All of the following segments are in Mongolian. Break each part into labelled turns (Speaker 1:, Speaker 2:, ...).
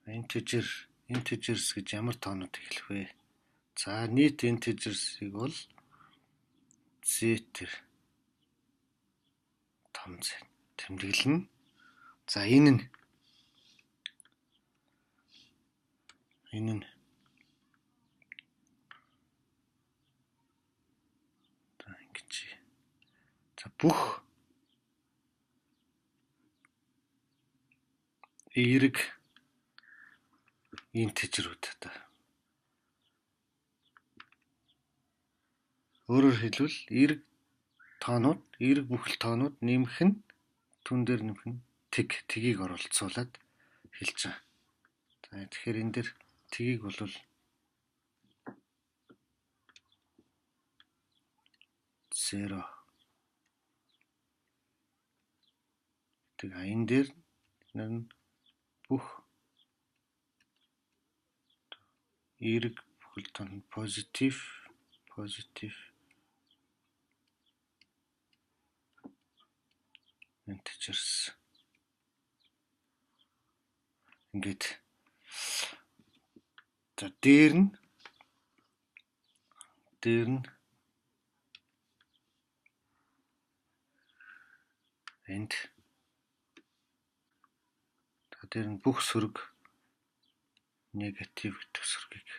Speaker 1: Integers гэж ямар тоонууд эхлэх вэ? За нийт integers-ыг бол z тэр том z тэмдэглэнэ. За энэ нь за ингэж. За бүх эерэг интежерүүд одоо өөрөөр хэлбэл эерэг бүхэл тоонууд нэмэх нь түн дээр нэмэх нь тгийг оролцуулаад хэлж байгаа. За тэгэхээр энэ дээр тгийг бол 0 тэг энэ дээр бүх эерэг бүхэл тоон позитив integers ингээд. За дээр нь энд дээр нь бүх сөрөг негатив гэдэг сөргийг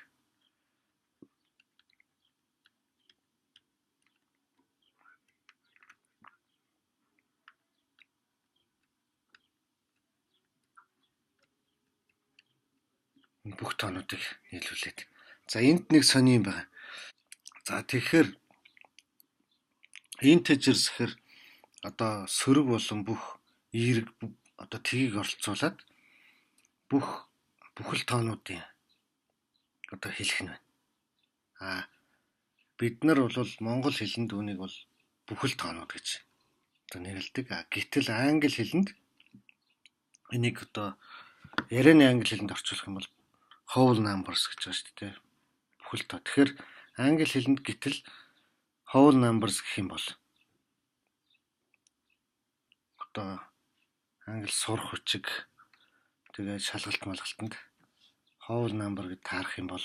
Speaker 1: бүх тоонуудыг нийлүүлээд. За энд нэг сони юм байна. За тэгэхээр integers гэхээр одоо сөрөг болон бүх эерэг одоо тгийг оролцуулаад бүхэл тоонуудын одоо хэлэх нь байна. Бид нар бол монгол хэлэнд үүнийг бол бүхэл тоонууд гэж одоо нэрлэдэг. Гэтэл англи хэлэнд энийг одоо ярианы англи хэлэнд орчуулах юм бол whole numbers гэж байна шүү дээ. Бүхэл тоо. Тэгэхээр англи хэлэнд гэтэл whole numbers гэх юм бол одоо англи сурах хүчиг тэгээд шалгалтанд whole number гэж таарах юм бол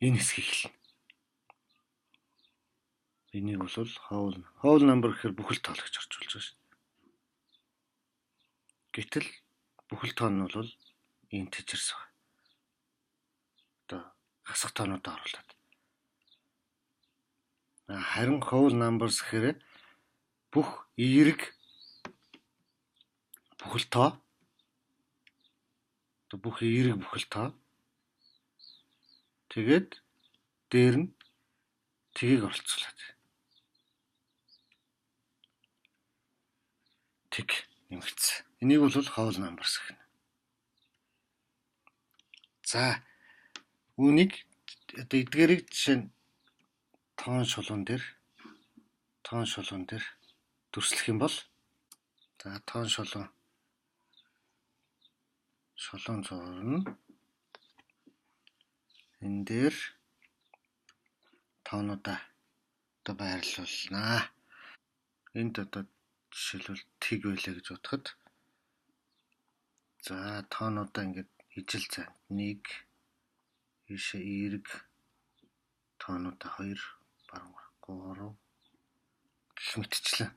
Speaker 1: энэ хэсгийг хэлнэ. Энийг бол whole number гэхээр бүхэл тоол гэж орчуулж байгаа шүү. Гэтэл бүхэл тоон нь бол integers байна. Одоо хасах тоонуудаа оруулаад. Харин whole numbers гэхээр бүх эерэг бүхэл тоо тэгээд дээр нь тгийг оролцуулаад тэг нэмэгдсэн. Энийг бол whole numbers гэх юм. За үүнийг одоо эдгээрийг жишээ нь тоон шулуун дээр дүрслэх юм бол за тоон шулуун зурна. Энэ дээр тоонуудаа одоо байрлуулнаа. Энд одоо жишээлбэл тэг байлаа гэж бодоход за тоонуудаа ингээд ижил зан 1 ийшээ эерэг тоонуудаа 2 баруун 3 гэх мэтчлэн.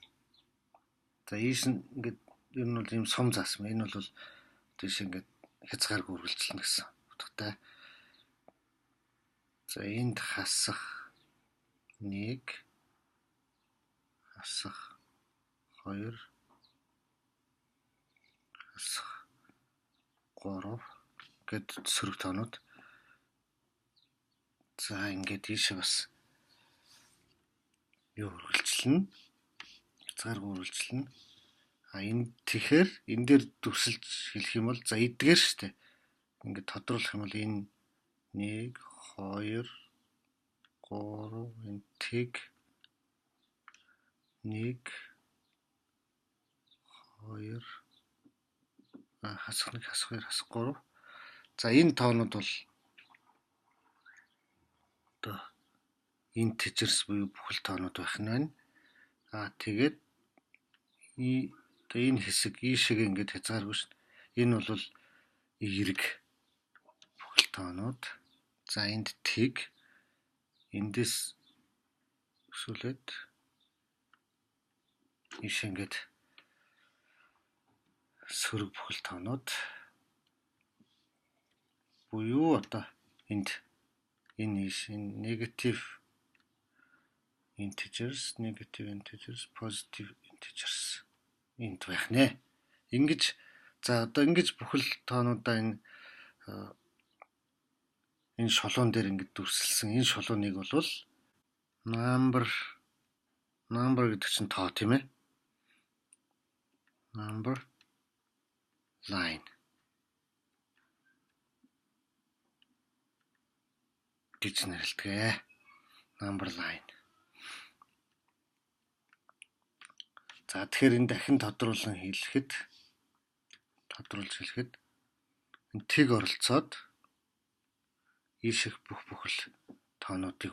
Speaker 1: За ийш ингээд ер нь бол ийм сум заасан. Энэ бол тийш ингээд хязгааргүй үргэлжлэнэ гэсэн утгатай. За энд хасах 1 хасах 2 хасах 3 гэд сөрөг тоонууд. За ингээд ийшээ бас үргэлжлэнэ. Хязгааргүй үргэлжлэнэ. Энэ тэгэхээр энэ дээр дүрсэлж хэлэх юм бол за эдгээр штэ. Ингээд тодруулах юм бол энэ 1 2 3 энэ тэг 1 2 хасах 1 хасах 2 хасах 3. За энэ тоонууд бол одоо integers буюу бүхэл тоонууд байх нь байна. Тэгээд энэ хэсэг ийшээгээ ингээд хязгааргүй шүү дээ. Энэ бол эерэг бүхэл тоонууд. За энд тэг, эндээс өсвөлээд ийш ингээд сөрөг бүхэл тоонууд буюу одоо энд энэ negative integers, positive integers энд байх нэ. Ингэж за одоо ингэж бүхэл тоонуудаа энэ шулуун дээр ингэж дүрсэлсэн. Энэ шулууныг бол number гэдэг чинь тоо тийм ээ. Number line гэж нэрлэдэг. Number line. За тэгэхээр энэ дахин тодруулж хэлэхэд энэ тэг оролцоод ийших бүхэл тоонуудыг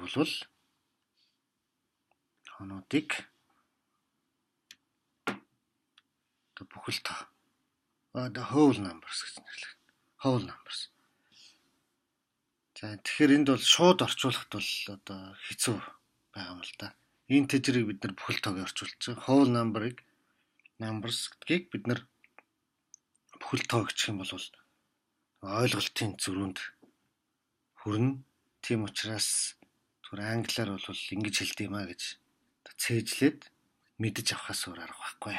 Speaker 1: бүхэл тоо whole numbers гэж нэрлэдэг. Whole numbers. За тэгэхээр энд бол шууд орчуулахад бол одоо хэцүү байгаа юм л да. Integer-ыг бид нар бүхэл тоог орчуулж байгаа. Whole numbers гэдгийг бид нар бүхэл тоо гэх юм бол ойлголтын зөрүүнд хүрнэ. Тийм учраас түр англиар бол ингэж хэлдэг юм а гэж цээжлээд мэдэж авахаас өөр арга байхгүй.